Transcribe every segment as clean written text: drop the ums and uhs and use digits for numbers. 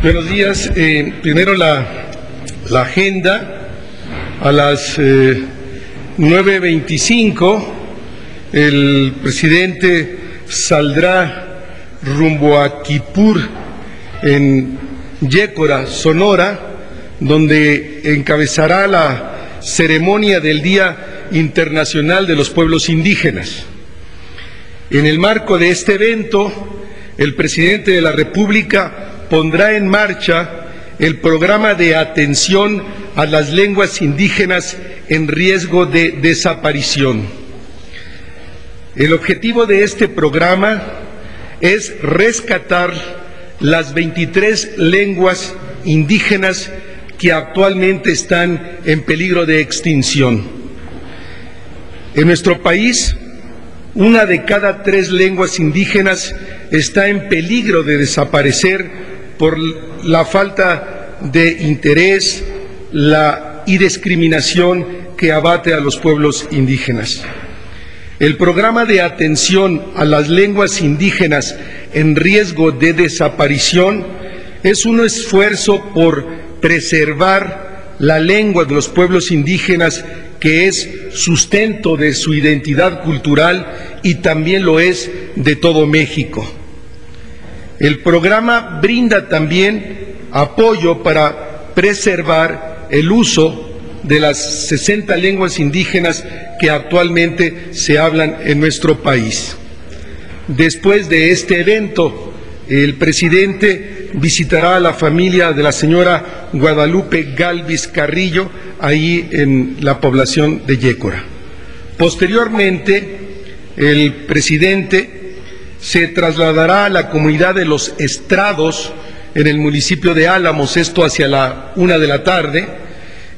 Buenos días. Primero la agenda. A las 9:25 el presidente saldrá rumbo a Quipur, en Yécora, Sonora, donde encabezará la ceremonia del Día Internacional de los Pueblos Indígenas. En el marco de este evento, el presidente de la República pondrá en marcha el programa de atención a las lenguas indígenas en riesgo de desaparición. El objetivo de este programa es rescatar las 23 lenguas indígenas que actualmente están en peligro de extinción. En nuestro país, 1 de cada 3 lenguas indígenas está en peligro de desaparecer por la falta de interés y discriminación que abate a los pueblos indígenas. El programa de atención a las lenguas indígenas en riesgo de desaparición es un esfuerzo por preservar la lengua de los pueblos indígenas, que es sustento de su identidad cultural y también lo es de todo México. El programa brinda también apoyo para preservar el uso de las 60 lenguas indígenas que actualmente se hablan en nuestro país. Después de este evento, el presidente visitará a la familia de la señora Guadalupe Galvis Carrillo, ahí en la población de Yécora. Posteriormente, el presidente se trasladará a la comunidad de Los Estrados, en el municipio de Álamos, esto hacia la 1 de la tarde,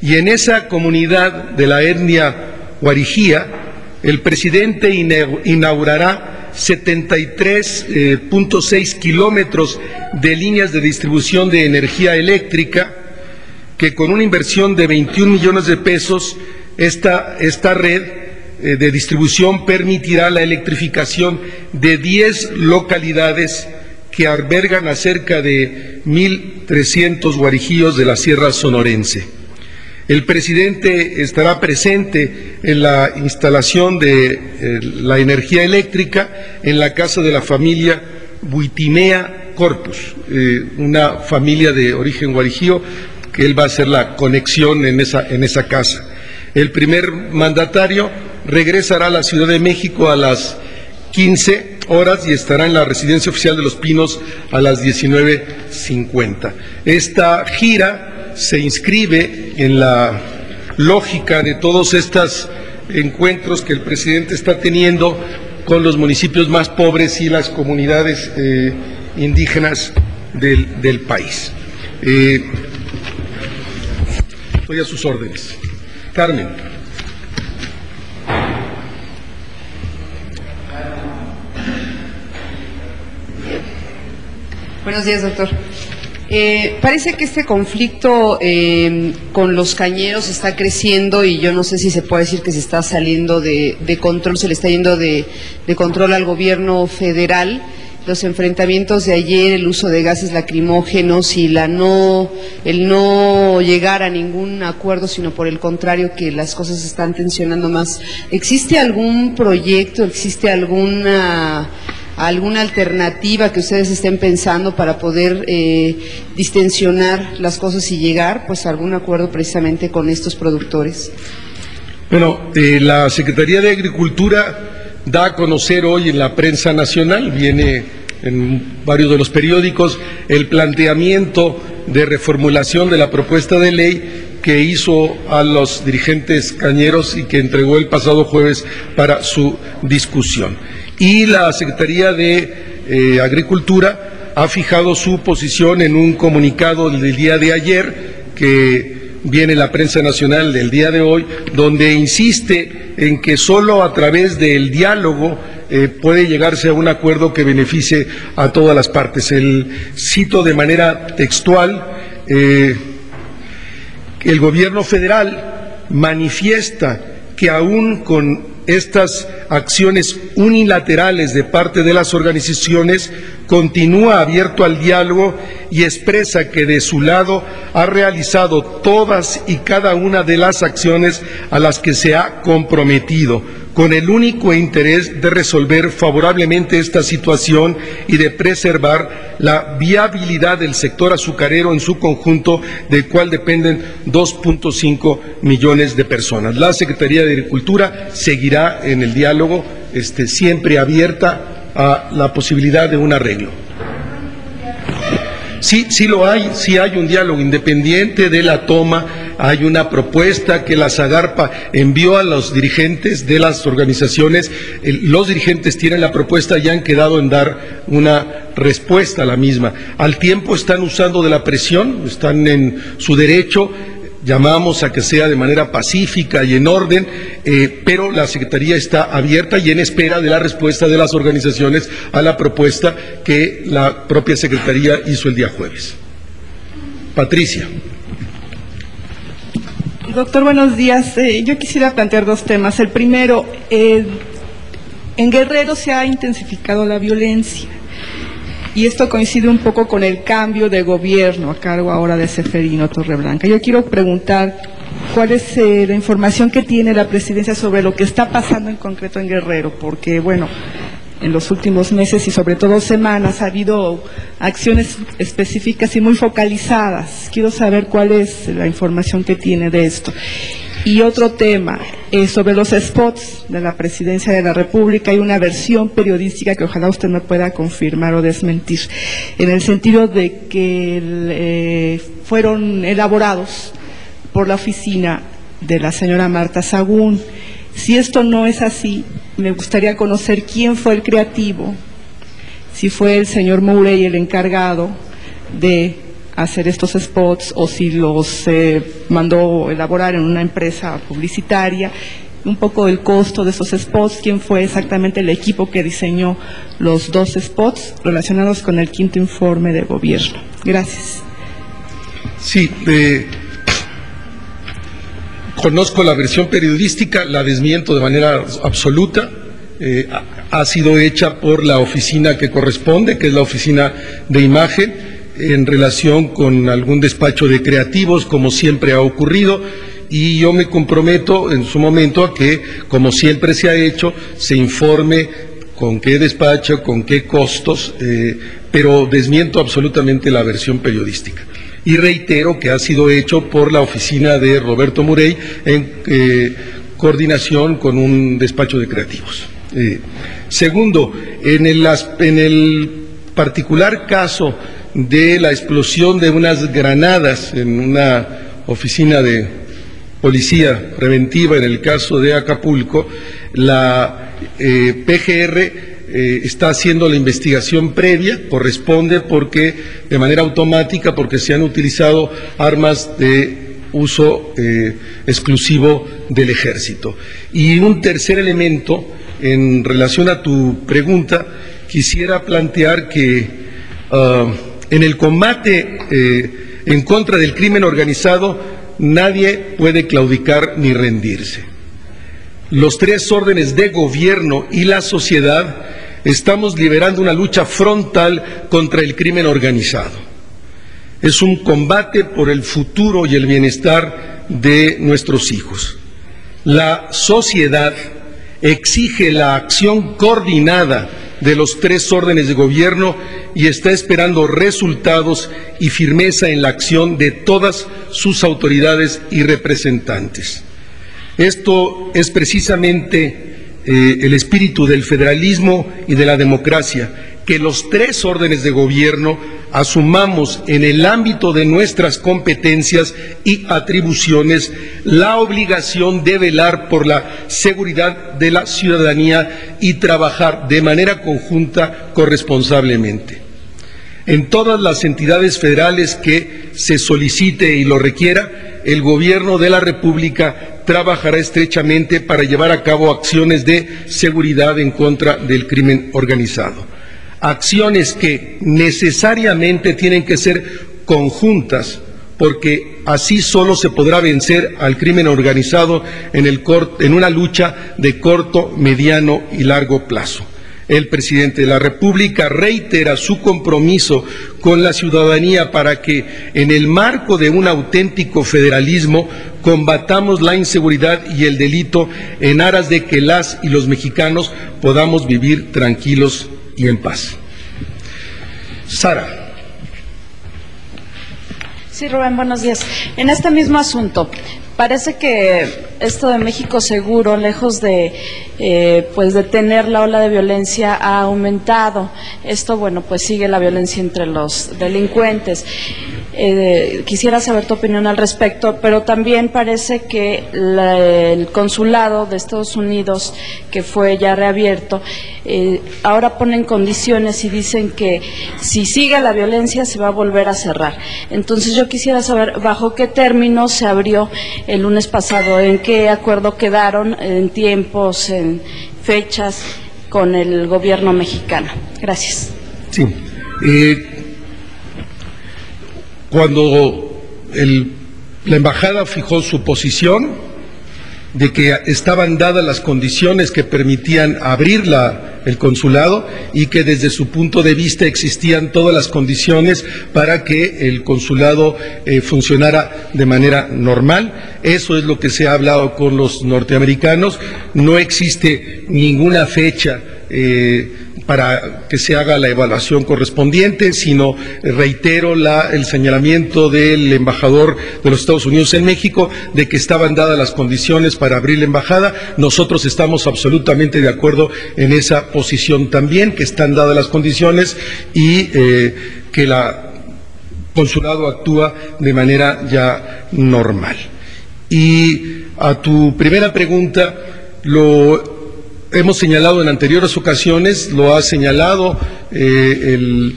y en esa comunidad de la etnia Guarijía, el presidente inaugurará 73.6 kilómetros de líneas de distribución de energía eléctrica, que con una inversión de 21 millones de pesos, esta red de distribución permitirá la electrificación de 10 localidades que albergan a cerca de 1.300 guarijíos de la Sierra Sonorense. El presidente estará presente en la instalación de la energía eléctrica en la casa de la familia Buitimea Corpus, una familia de origen guarijío, que él va a hacer la conexión en esa casa. El primer mandatario regresará a la Ciudad de México a las 15 horas y estará en la Residencia Oficial de Los Pinos a las 19:50. Esta gira se inscribe en la lógica de todos estos encuentros que el presidente está teniendo con los municipios más pobres y las comunidades indígenas del país. Estoy a sus órdenes. Carmen. Buenos días, doctor. Parece que este conflicto con los cañeros está creciendo y yo no sé si se puede decir que se está saliendo de control, se le está yendo de control al gobierno federal. Los enfrentamientos de ayer, el uso de gases lacrimógenos y el no llegar a ningún acuerdo, sino por el contrario, que las cosas se están tensionando más. ¿Existe algún proyecto, existe alguna alternativa que ustedes estén pensando para poder distensionar las cosas y llegar pues a algún acuerdo precisamente con estos productores? Bueno, la Secretaría de Agricultura da a conocer hoy en la prensa nacional, viene en varios de los periódicos, el planteamiento de reformulación de la propuesta de ley que hizo a los dirigentes cañeros y que entregó el pasado jueves para su discusión. Y la Secretaría de Agricultura ha fijado su posición en un comunicado del día de ayer, que viene en la prensa nacional del día de hoy, donde insiste en que solo a través del diálogo puede llegarse a un acuerdo que beneficie a todas las partes. Cito de manera textual: el gobierno federal manifiesta que aún con estas acciones unilaterales de parte de las organizaciones, continúa abierto al diálogo y expresa que de su lado ha realizado todas y cada una de las acciones a las que se ha comprometido, con el único interés de resolver favorablemente esta situación y de preservar la viabilidad del sector azucarero en su conjunto, del cual dependen 2.5 millones de personas. La Secretaría de Agricultura seguirá en el diálogo, siempre abierta a la posibilidad de un arreglo. Sí lo hay, sí hay un diálogo independiente de la toma. Hay una propuesta que la SAGARPA envió a los dirigentes de las organizaciones. Los dirigentes tienen la propuesta y han quedado en dar una respuesta a la misma. Al tiempo están usando de la presión, están en su derecho. Llamamos a que sea de manera pacífica y en orden, pero la Secretaría está abierta y en espera de la respuesta de las organizaciones a la propuesta que la propia Secretaría hizo el día jueves. Patricia. Doctor, buenos días. Yo quisiera plantear dos temas. El primero, en Guerrero se ha intensificado la violencia y esto coincide un poco con el cambio de gobierno a cargo ahora de Ceferino Torreblanca. Yo quiero preguntar cuál es la información que tiene la presidencia sobre lo que está pasando en concreto en Guerrero, porque, bueno, en los últimos meses y sobre todo semanas ha habido acciones específicas y muy focalizadas. Quiero saber cuál es la información que tiene de esto. Y otro tema, sobre los spots de la Presidencia de la República. Hay una versión periodística que ojalá usted me pueda confirmar o desmentir, en el sentido de que fueron elaborados por la oficina de la señora Marta Sagún. Si esto no es así, me gustaría conocer quién fue el creativo, si fue el señor Mourey el encargado de hacer estos spots o si los mandó elaborar en una empresa publicitaria, un poco del costo de esos spots, quién fue exactamente el equipo que diseñó los dos spots relacionados con el quinto informe de gobierno. Gracias. Sí, conozco la versión periodística, la desmiento de manera absoluta. Ha sido hecha por la oficina que corresponde, que es la oficina de imagen, en relación con algún despacho de creativos, como siempre ha ocurrido, y yo me comprometo en su momento a que, como siempre se ha hecho, se informe con qué despacho, con qué costos, pero desmiento absolutamente la versión periodística. Y reitero que ha sido hecho por la oficina de Roberto Mourey en coordinación con un despacho de creativos. Segundo, en el particular caso de la explosión de unas granadas en una oficina de policía preventiva en el caso de Acapulco, la PGR está haciendo la investigación previa, corresponde porque de manera automática, porque se han utilizado armas de uso exclusivo del Ejército. Y un tercer elemento, en relación a tu pregunta, quisiera plantear que en el combate en contra del crimen organizado nadie puede claudicar ni rendirse. Los tres órdenes de gobierno y la sociedad estamos liderando una lucha frontal contra el crimen organizado. Es un combate por el futuro y el bienestar de nuestros hijos. La sociedad exige la acción coordinada de los tres órdenes de gobierno y está esperando resultados y firmeza en la acción de todas sus autoridades y representantes. Esto es precisamente el espíritu del federalismo y de la democracia, que los tres órdenes de gobierno asumamos en el ámbito de nuestras competencias y atribuciones la obligación de velar por la seguridad de la ciudadanía y trabajar de manera conjunta corresponsablemente. En todas las entidades federales que se solicite y lo requiera, el Gobierno de la República trabajará estrechamente para llevar a cabo acciones de seguridad en contra del crimen organizado. Acciones que necesariamente tienen que ser conjuntas, porque Así solo se podrá vencer al crimen organizado en una lucha de corto, mediano y largo plazo. El presidente de la República reitera su compromiso con la ciudadanía para que, en el marco de un auténtico federalismo, combatamos la inseguridad y el delito en aras de que las y los mexicanos podamos vivir tranquilos y en paz. Sara. Sí, Rubén, buenos días. En este mismo asunto, parece que esto de México Seguro, lejos de pues detener la ola de violencia, ha aumentado. Esto, bueno, pues sigue la violencia entre los delincuentes. Quisiera saber tu opinión al respecto, pero también parece que el consulado de Estados Unidos, que fue ya reabierto, ahora ponen condiciones y dicen que si sigue la violencia se va a volver a cerrar. Entonces yo quisiera saber bajo qué términos se abrió el lunes pasado, en qué acuerdo quedaron, en tiempos, en fechas con el gobierno mexicano. Gracias. Sí. Cuando la embajada fijó su posición de que estaban dadas las condiciones que permitían abrir el consulado y que desde su punto de vista existían todas las condiciones para que el consulado funcionara de manera normal. Eso es lo que se ha hablado con los norteamericanos. No existe ninguna fecha para que se haga la evaluación correspondiente, sino reitero el señalamiento del embajador de los Estados Unidos en México de que estaban dadas las condiciones para abrir la embajada. Nosotros estamos absolutamente de acuerdo en esa posición también, que están dadas las condiciones y que el consulado actúa de manera ya normal. Y a tu primera pregunta, hemos señalado en anteriores ocasiones, lo ha señalado el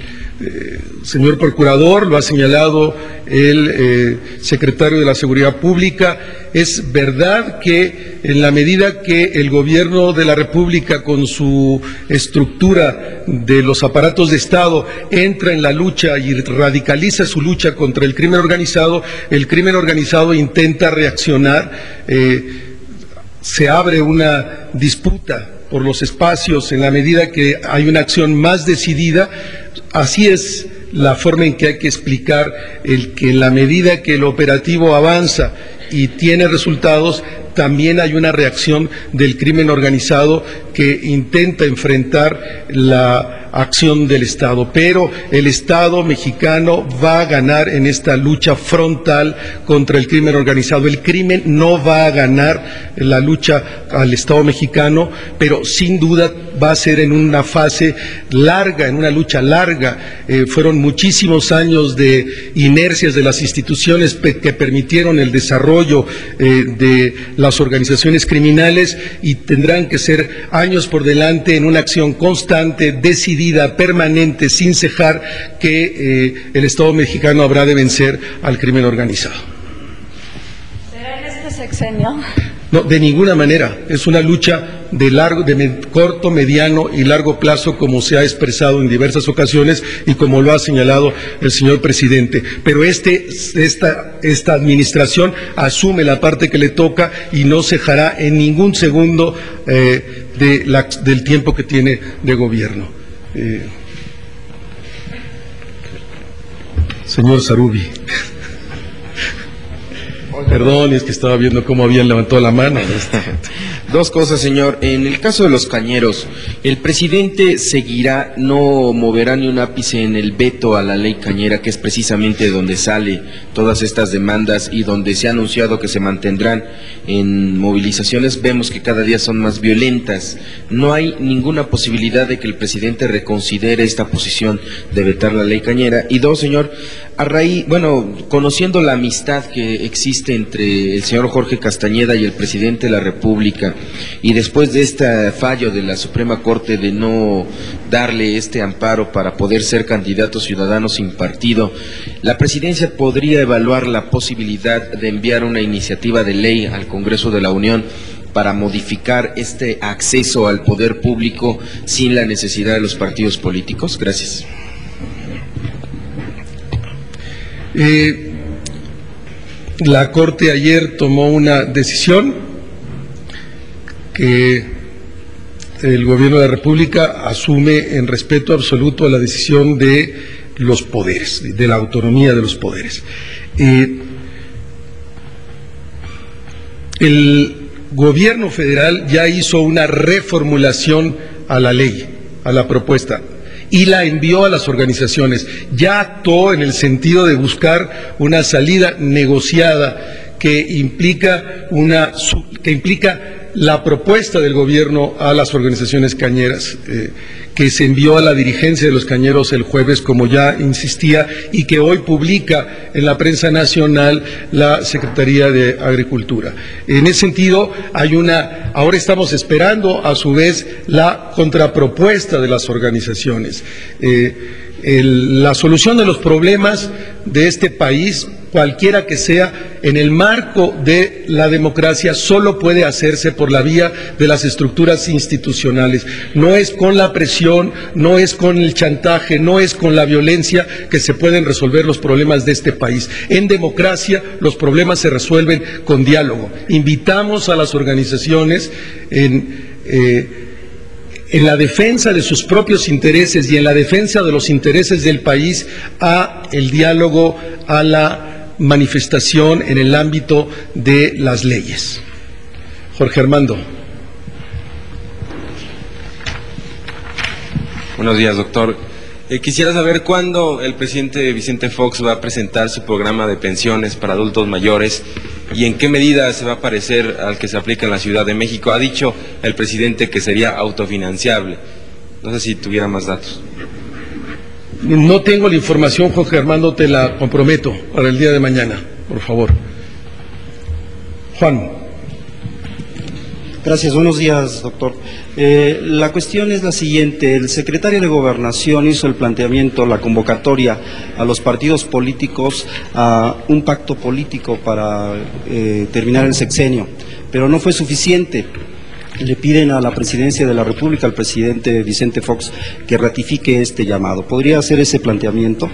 señor procurador, lo ha señalado el secretario de la Seguridad Pública. Es verdad que en la medida que el gobierno de la República, con su estructura de los aparatos de Estado, entra en la lucha y radicaliza su lucha contra el crimen organizado intenta reaccionar. Se abre una disputa por los espacios en la medida que hay una acción más decidida. Así es la forma en que hay que explicar que en la medida que el operativo avanza y tiene resultados, también hay una reacción del crimen organizado que intenta enfrentar la acción del Estado. Pero el Estado mexicano va a ganar en esta lucha frontal contra el crimen organizado. El crimen no va a ganar la lucha al Estado mexicano, pero sin duda va a ser en una fase larga, en una lucha larga. Fueron muchísimos años de inercias de las instituciones que permitieron el desarrollo de las organizaciones criminales, y tendrán que ser años por delante en una acción constante, decidida, permanente, sin cejar, que el Estado mexicano habrá de vencer al crimen organizado. ¿Será en este sexenio? No, de ninguna manera. Es una lucha de corto, mediano y largo plazo, como se ha expresado en diversas ocasiones y como lo ha señalado el señor presidente. Pero esta administración asume la parte que le toca y no cejará en ningún segundo del tiempo que tiene de gobierno. Señor Sarubi. Perdón, es que estaba viendo cómo habían levantado la mano. Dos cosas, señor. En el caso de los cañeros, el presidente seguirá, no moverá ni un ápice en el veto a la ley cañera, que es precisamente donde sale todas estas demandas y donde se ha anunciado que se mantendrán en movilizaciones. Vemos que cada día son más violentas. No hay ninguna posibilidad de que el presidente reconsidere esta posición de vetar la ley cañera. Y dos, señor, conociendo la amistad que existe entre el señor Jorge Castañeda y el presidente de la República, y después de este fallo de la Suprema Corte de no darle este amparo para poder ser candidato ciudadano sin partido, la presidencia podría evaluar la posibilidad de enviar una iniciativa de ley al Congreso de la Unión para modificar este acceso al poder público sin la necesidad de los partidos políticos. Gracias. La Corte ayer tomó una decisión que el Gobierno de la República asume en respeto absoluto a la decisión de los poderes, de la autonomía de los poderes. El Gobierno federal ya hizo una reformulación a la ley, a la propuesta, y la envió a las organizaciones. Ya actuó en el sentido de buscar una salida negociada que implica la propuesta del gobierno a las organizaciones cañeras, que se envió a la dirigencia de los cañeros el jueves, como ya insistía, y que hoy publica en la prensa nacional la Secretaría de Agricultura. En ese sentido, ahora estamos esperando a su vez la contrapropuesta de las organizaciones. La solución de los problemas de este país, cualquiera que sea, en el marco de la democracia, solo puede hacerse por la vía de las estructuras institucionales. No es con la presión, no es con el chantaje, no es con la violencia que se pueden resolver los problemas de este país. En democracia los problemas se resuelven con diálogo. Invitamos a las organizaciones en la defensa de sus propios intereses y en la defensa de los intereses del país a el diálogo, a la manifestación en el ámbito de las leyes. Jorge Armando. Buenos días, doctor. Quisiera saber cuándo el presidente Vicente Fox va a presentar su programa de pensiones para adultos mayores y en qué medida se va a parecer al que se aplica en la Ciudad de México. Ha dicho el presidente que sería autofinanciable. No sé si tuviera más datos. No tengo la información, Jorge Armando, te la comprometo para el día de mañana, por favor. Juan. Gracias, buenos días, doctor. La cuestión es la siguiente. El secretario de Gobernación hizo el planteamiento, la convocatoria a los partidos políticos a un pacto político para terminar el sexenio, pero no fue suficiente. Le piden a la Presidencia de la República, al presidente Vicente Fox, que ratifique este llamado. ¿Podría hacer ese planteamiento?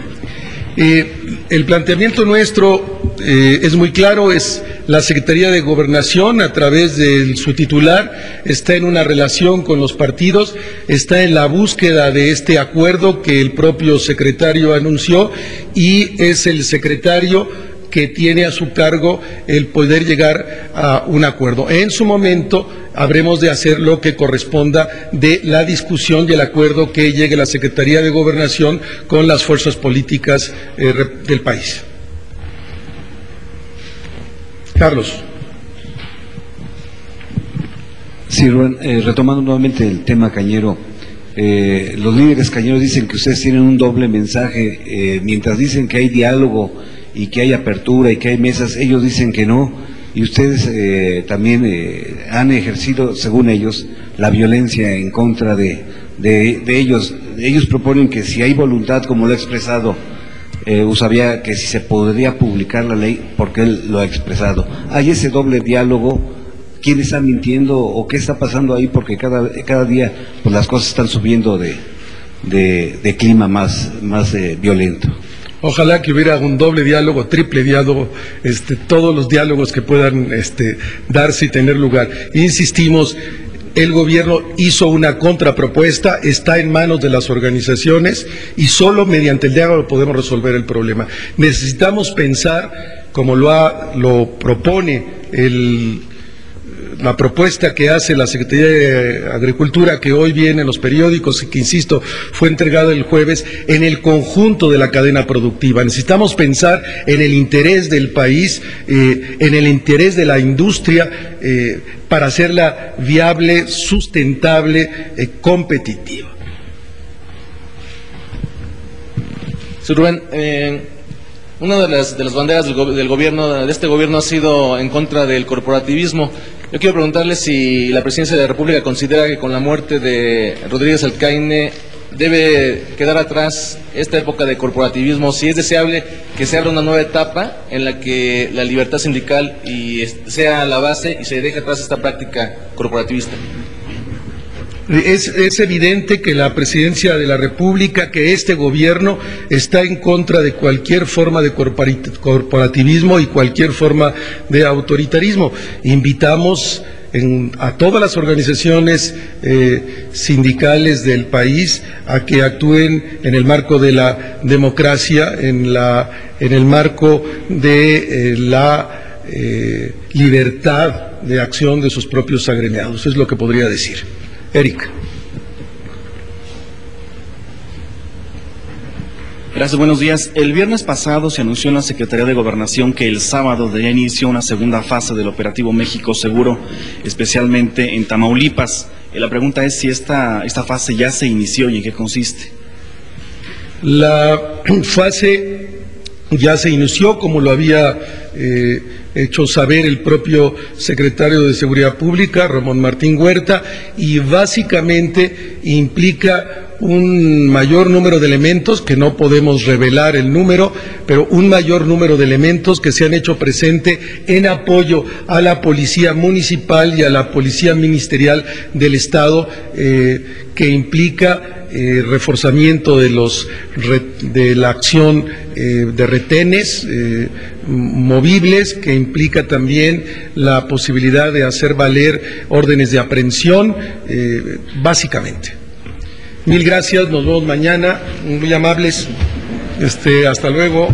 El planteamiento nuestro es muy claro, es la Secretaría de Gobernación, a través de su titular, está en una relación con los partidos, está en la búsqueda de este acuerdo que el propio secretario anunció, y es el secretario que tiene a su cargo el poder llegar a un acuerdo. En su momento habremos de hacer lo que corresponda de la discusión y el acuerdo que llegue la Secretaría de Gobernación con las fuerzas políticas del país. Carlos. Sí, Rubén, retomando nuevamente el tema cañero, los líderes cañeros dicen que ustedes tienen un doble mensaje, mientras dicen que hay diálogo y que hay apertura y que hay mesas, ellos dicen que no, y ustedes también han ejercido, según ellos, la violencia en contra de ellos. Ellos proponen que si hay voluntad, como lo ha expresado Usabia, que si se podría publicar la ley, porque él lo ha expresado. ¿Hay ese doble diálogo? ¿Quién está mintiendo o qué está pasando ahí? Porque cada día pues las cosas están subiendo de clima más violento. Ojalá que hubiera un doble diálogo, triple diálogo, todos los diálogos que puedan darse y tener lugar. Insistimos, el gobierno hizo una contrapropuesta, está en manos de las organizaciones y solo mediante el diálogo podemos resolver el problema. Necesitamos pensar, como lo propone la propuesta que hace la Secretaría de Agricultura, que hoy viene en los periódicos y que, insisto, fue entregada el jueves, en el conjunto de la cadena productiva. Necesitamos pensar en el interés del país, en el interés de la industria, para hacerla viable, sustentable, competitiva. Sí, Rubén, una de las banderas del gobierno, de este gobierno, ha sido en contra del corporativismo. Yo quiero preguntarle si la Presidencia de la República considera que con la muerte de Rodríguez Alcaine debe quedar atrás esta época de corporativismo, si es deseable que se abra una nueva etapa en la que la libertad sindical sea la base y se deje atrás esta práctica corporativista. Es evidente que la Presidencia de la República, que este gobierno está en contra de cualquier forma de corporativismo y cualquier forma de autoritarismo. Invitamos a todas las organizaciones sindicales del país a que actúen en el marco de la democracia, en el marco de la libertad de acción de sus propios agremiados. Es lo que podría decir. Eric. Gracias, buenos días. El viernes pasado se anunció en la Secretaría de Gobernación que el sábado daría inicio una segunda fase del operativo México Seguro, especialmente en Tamaulipas. La pregunta es si esta fase ya se inició y en qué consiste. La fase ya se inició, como lo había hecho saber el propio secretario de Seguridad Pública, Ramón Martín Huerta, y básicamente implica un mayor número de elementos, que no podemos revelar el número, pero un mayor número de elementos que se han hecho presente en apoyo a la Policía Municipal y a la Policía Ministerial del Estado, que implica reforzamiento de la acción de retenes movibles, que implica también la posibilidad de hacer valer órdenes de aprehensión, básicamente. Mil gracias, nos vemos mañana, muy amables, hasta luego.